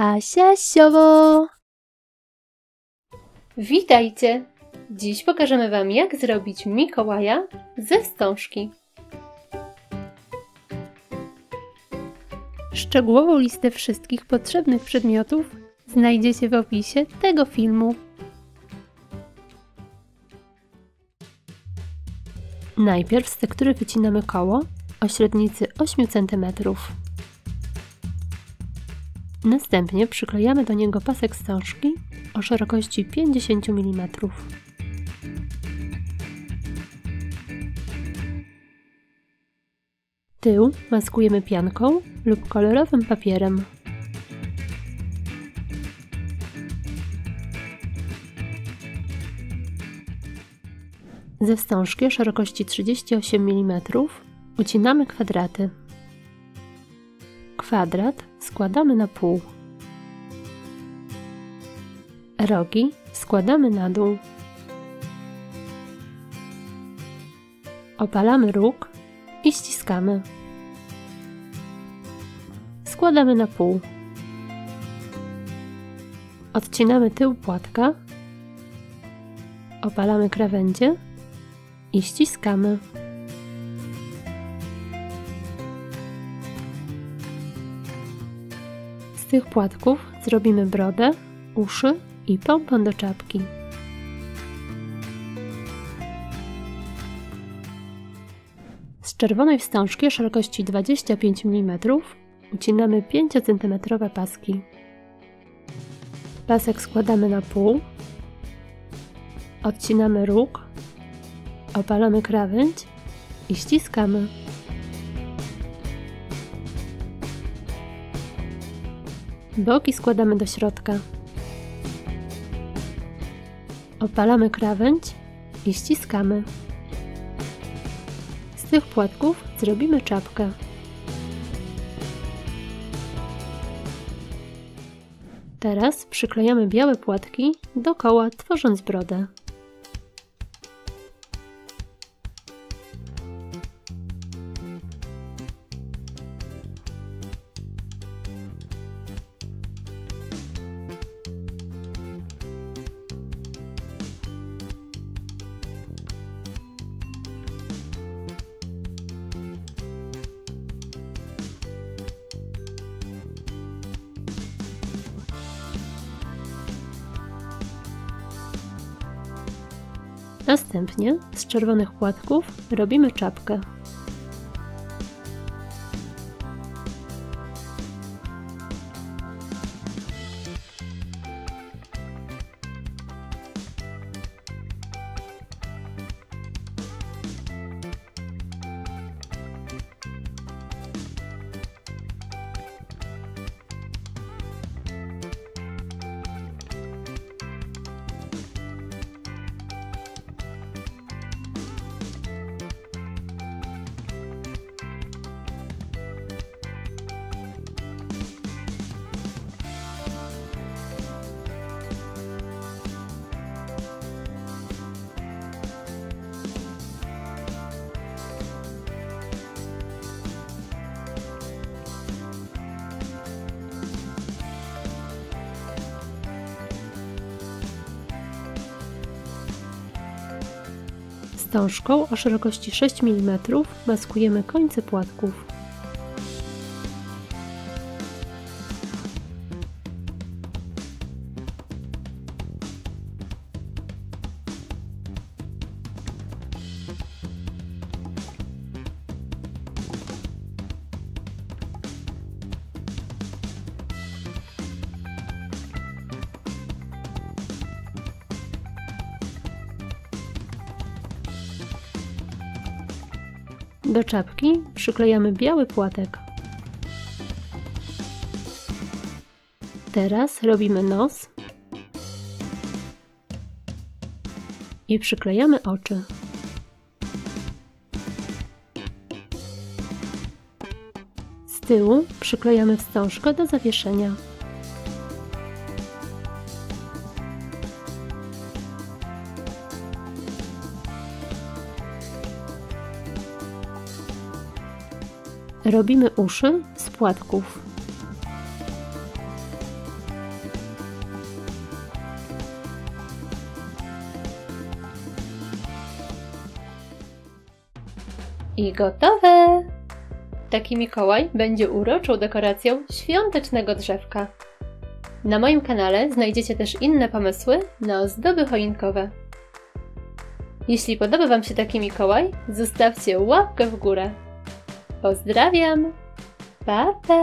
Asia Siowo! Witajcie! Dziś pokażemy Wam, jak zrobić Mikołaja ze wstążki. Szczegółową listę wszystkich potrzebnych przedmiotów znajdziecie w opisie tego filmu. Najpierw z tektury wycinamy koło o średnicy 8 cm. Następnie przyklejamy do niego pasek wstążki o szerokości 50 mm. Tył maskujemy pianką lub kolorowym papierem. Ze wstążki o szerokości 38 mm ucinamy kwadraty. Kwadrat składamy na pół. Rogi składamy na dół. Opalamy róg i ściskamy. Składamy na pół. Odcinamy tył płatka. Opalamy krawędzie i ściskamy. Z tych płatków zrobimy brodę, uszy i pompon do czapki. Z czerwonej wstążki o szerokości 25 mm ucinamy 5 cm paski. Pasek składamy na pół. Odcinamy róg. Opalamy krawędź i ściskamy. Boki składamy do środka. Opalamy krawędź i ściskamy. Z tych płatków zrobimy czapkę. Teraz przyklejamy białe płatki do koła, tworząc brodę. Następnie z czerwonych płatków robimy czapkę. Wstążką o szerokości 6 mm maskujemy końce płatków. Do czapki przyklejamy biały płatek. Teraz robimy nos i przyklejamy oczy. Z tyłu przyklejamy wstążkę do zawieszenia. Robimy uszy z płatków. I gotowe! Taki Mikołaj będzie uroczą dekoracją świątecznego drzewka. Na moim kanale znajdziecie też inne pomysły na ozdoby choinkowe. Jeśli podoba Wam się taki Mikołaj, zostawcie łapkę w górę. Pozdrawiam! Pa, pa!